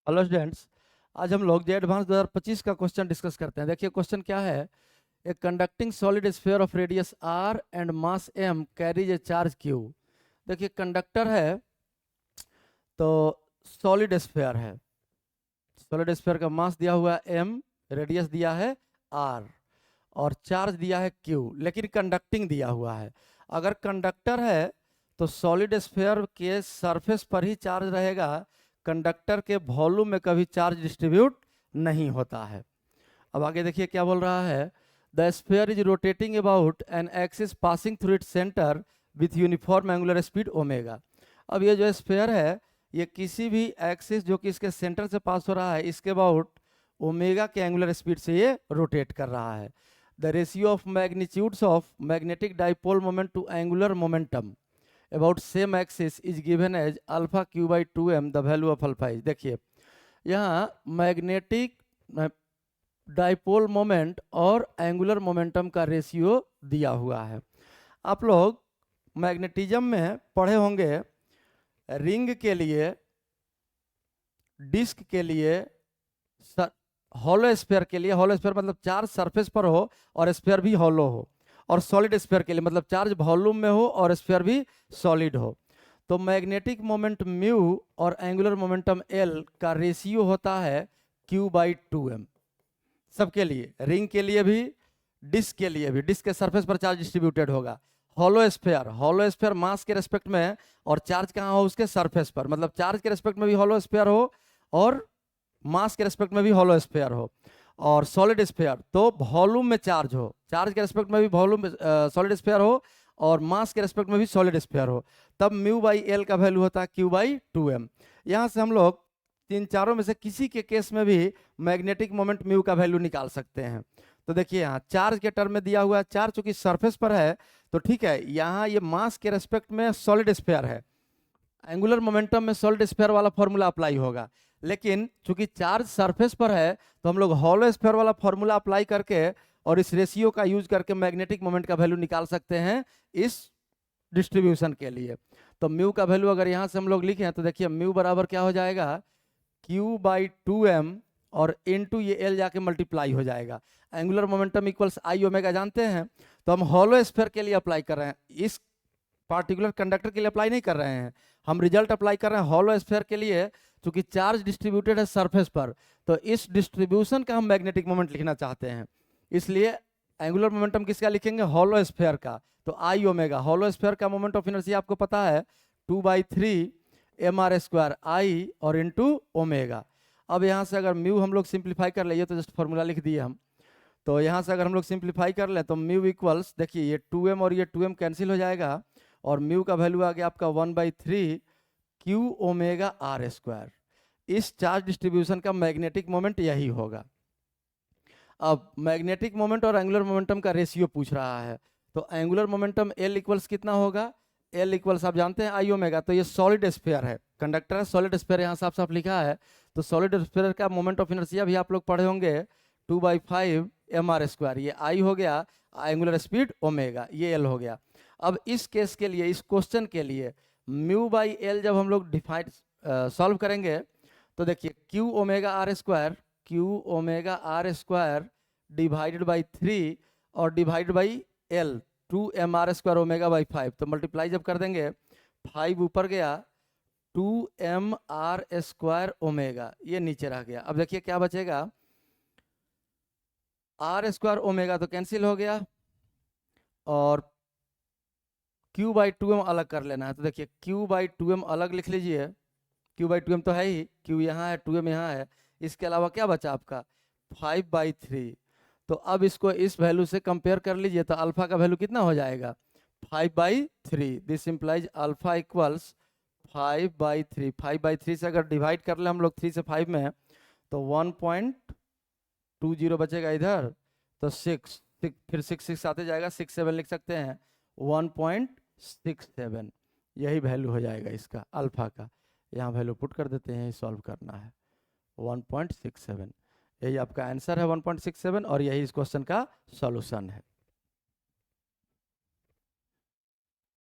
Hello students, आज हम लोग जे एडवांस 2025 का क्वेश्चन डिस्कस करते हैं। देखिए क्वेश्चन क्या है। A conducting solid sphere of radius R and mass M carries a charge Q. देखिए कंडक्टर है तो सॉलिड स्फीयर है, सॉलिड स्फीयर का मास दिया हुआ है एम, रेडियस दिया है आर और चार्ज दिया है क्यू, लेकिन कंडक्टिंग दिया हुआ है। अगर कंडक्टर है तो सॉलिड स्फीयर के सरफेस पर ही चार्ज रहेगा, कंडक्टर के वॉल्यूम में कभी चार्ज डिस्ट्रीब्यूट नहीं होता है। अब आगे देखिए क्या बोल रहा है। The sphere is rotating about an axis passing through its centre with uniform angular speed omega. अब ये जो स्फीयर है ये किसी भी एक्सिस जो कि इसके सेंटर से पास हो रहा है इसके अबाउट ओमेगा के एंगुलर स्पीड से ये रोटेट कर रहा है। The ratio of magnitudes of magnetic dipole moment to angular momentum about same axis is given as alpha q by 2m, the value of alpha is। देखिए यहाँ magnetic dipole moment और angular momentum का ratio दिया हुआ है। आप लोग magnetism में पढ़े होंगे, रिंग के लिए, डिस्क के लिए, हॉलो स्फीयर के लिए, हॉलो स्फीयर मतलब चार्ज सरफेस पर हो और स्फीयर भी हॉलो हो, और सॉलिड स्फीयर के लिए मतलब चार्ज वॉल्यूम में हो और स्फीयर भी सॉलिड हो। तो मैग्नेटिक मोमेंट म्यू और एंगुलर मोमेंटम एल का रेशियो होता है क्यू बाई 2m सबके लिए, रिंग के लिए भी, डिस्क के लिए भी। डिस्क के सरफेस पर चार्ज डिस्ट्रीब्यूटेड होगा। हॉलो स्फीयर मास के रेस्पेक्ट में और चार्ज कहाँ हो, उसके सरफेस पर, मतलब चार्ज के रेस्पेक्ट में भी हॉलो स्फीयर हो और मास के रेस्पेक्ट में भी हॉलो स्फीयर हो। और सॉलिड स्फीयर तो वॉल्यूम में चार्ज हो, चार्ज के रेस्पेक्ट में भी वॉल्यूम सॉलिड स्फीयर हो और मास के रेस्पेक्ट में भी सॉलिड स्फीयर हो, तब म्यू बाई एल का वैल्यू होता है क्यू बाई 2m। यहाँ से हम लोग तीन चारों में से किसी के केस में भी मैग्नेटिक मोमेंट म्यू का वैल्यू निकाल सकते हैं। तो देखिए यहाँ चार्ज के टर्म में दिया हुआ है, चार्ज चूंकि सरफेस पर है तो ठीक है, यहाँ ये मास के रेस्पेक्ट में सॉलिड स्फीयर है, एंगुलर मोमेंटम में सॉलिड स्फीयर वाला फॉर्मूला अप्लाई होगा। लेकिन चूंकि चार्ज सरफेस पर है तो हम लोग हॉलो स्फीयर वाला फॉर्मूला अप्लाई करके और इस रेशियो का यूज करके मैग्नेटिक मोमेंट का वैल्यू निकाल सकते हैं इस डिस्ट्रीब्यूशन के लिए। तो म्यू का वैल्यू अगर यहाँ से हम लोग लिखें तो देखिए म्यू बराबर क्या हो जाएगा, क्यू बाई 2m और इनटू ये एल जाके मल्टीप्लाई हो जाएगा। Angular momentum equals I omega जानते हैं, तो हम हॉलो स्फीयर के लिए अप्लाई कर रहे हैं, इस पार्टिकुलर कंडक्टर के लिए अप्लाई नहीं कर रहे हैं, हम रिजल्ट अप्लाई कर रहे हैं हॉलो स्फीयर के लिए। क्योंकि चार्ज डिस्ट्रीब्यूटेड है सरफेस पर तो इस डिस्ट्रीब्यूशन का हम मैग्नेटिक मोमेंट लिखना चाहते हैं, इसलिए एंगुलर मोमेंटम किसका लिखेंगे, हॉलो स्फीयर का। तो आई ओमेगा, हॉलो स्फीयर का मोमेंट ऑफ इनर्शिया आपको पता है 2/3 mr² आई और इनटू ओमेगा। अब यहाँ से अगर म्यू हम लोग सिंप्लीफाई कर ले, तो जस्ट फॉर्मूला लिख दिए हम, तो यहाँ से अगर हम लोग सिंप्लीफाई कर ले तो म्यू इक्वल्स, देखिए ये 2m और ये 2m कैंसिल हो जाएगा और म्यू का वैल्यू आ गया आपका 1/3 क्यू ओमेगा r²। इस चार्ज डिस्ट्रीब्यूशन का मैग्नेटिक मोमेंट यही होगा। अब मैग्नेटिक मोमेंट और एंगुलर मोमेंटम का रेशियो पूछ रहा है, तो एंगुलर मोमेंटम L इक्वल्स कितना होगा, L इक्वल्स आप जानते हैं आई ओमेगा। तो ये सॉलिड स्फीयर है, कंडक्टर है, सॉलिड स्फीयर यहाँ साफ साफ लिखा है, तो सॉलिड स्फीयर का मोमेंट ऑफ इनर्शिया भी आप लोग पढ़े होंगे 2/5 mr², ये आई हो गया, एंगुलर स्पीड ओमेगा, ये L हो गया। अब इस केस के लिए, इस क्वेश्चन के लिए म्यू बाई एल जब हम लोग डिफाइन सॉल्व करेंगे तो देखिए Q omega r² divided by 3 और divided by L 2mr² omega by 5, तो मल्टीप्लाई जब कर देंगे 5 ऊपर गया 2mr² ओमेगा, ये नीचे रह गया। अब देखिए क्या बचेगा, r² ओमेगा तो कैंसिल हो गया और q बाई 2m अलग कर लेना है। तो देखिए q बाई 2m अलग लिख लीजिए, q बाई 2m तो है ही, q यहाँ है 2m यहाँ है, इसके अलावा क्या बचा आपका 5/3। तो अब इसको इस वैल्यू से कंपेयर कर लीजिए तो अल्फा का वैल्यू कितना हो जाएगा 5/3। This implies alpha equals 5/3। 5/3 से अगर डिवाइड कर ले हम लोग 3 से 5 में तो 1.20 बचेगा इधर, तो 6 फिर 6 आते जाएगा, 6 7 लिख सकते हैं, 1.67 यही वैल्यू हो जाएगा इसका अल्फा का। यहाँ वैल्यू पुट कर देते हैं, सॉल्व करना है 1.67, यही आपका आंसर है 1.67 और यही इस क्वेश्चन का सॉल्यूशन है।